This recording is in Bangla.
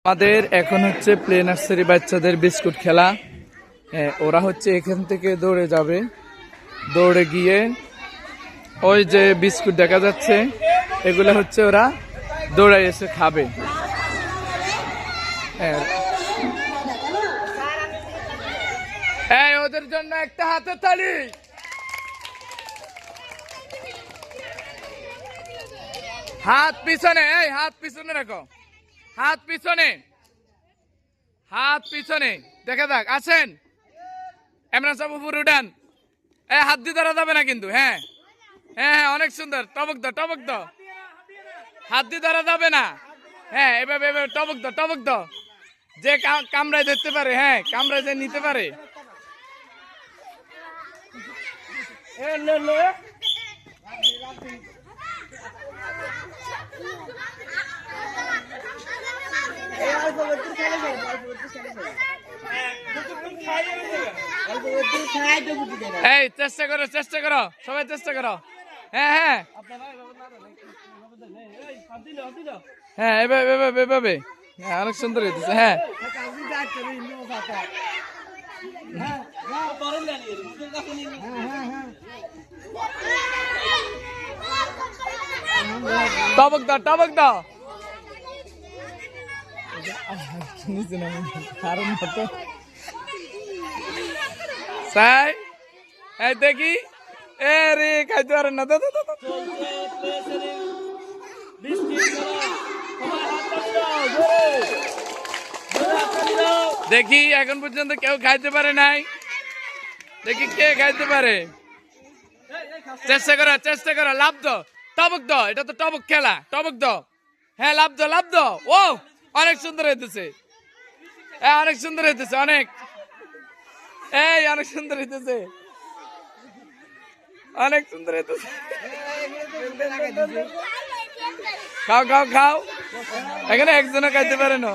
আমাদের এখন হচ্ছে প্লে নার্সারি বাচ্চাদের বিস্কুট খেলা। ওরা হচ্ছে এখান থেকে দৌড়ে যাবে, দৌড়ে গিয়ে ওই যে বিস্কুট দেখা যাচ্ছে এগুলো হচ্ছে ওরা দৌড়ে এসে খাবে। ওদের জন্য একটা হাতের তালি। হাত পিছনে, হাত পিছনে রাখো, হাত পিছনে, হাত পিছনে। দেখা যাক, আসেন এমরান সাহেব উপরে উঠান। হাত দিয়ে ধরা যাবে না কিন্তু। হ্যাঁ হ্যাঁ হ্যাঁ, অনেক সুন্দর। টবক দাও, টবক দাও, হাত দিয়ে ধরা যাবে না। হ্যাঁ, এভাবে এভাবে টবক দাও, টবক দাও। যে কামড়ায় ধরতে পারে, হ্যাঁ কামড়ায় যে নিতে পারে। এই চেষ্টা করো, চেষ্টা করো, সবাই চেষ্টা করো। হ্যাঁ হ্যাঁ হ্যাঁ, এভাবে এভাবে এভাবে। হ্যাঁ, অনেক সুন্দর হইতেছে। হ্যাঁ, টবক দাও, টবক দাও। দেখি এ রে, খাইতে পারেন না। দেখি এখন পর্যন্ত কেউ খাইতে পারে নাই, দেখি কে খাইতে পারে। চেষ্টা করো, চেষ্টা করো। লাভ দাও, টবক দাও, এটা তো টবক খেলা। টবক দাও, হ্যাঁ লাভ দাও, লাভ দাও। ও অনেক সুন্দর হইতেছে, অনেক সুন্দর হইতেছে, অনেক। অনেক সুন্দর হইতেছে, অনেক সুন্দর হইতেছে। খাও খাও খাও, এখানে একজনও খাইতে পারে না।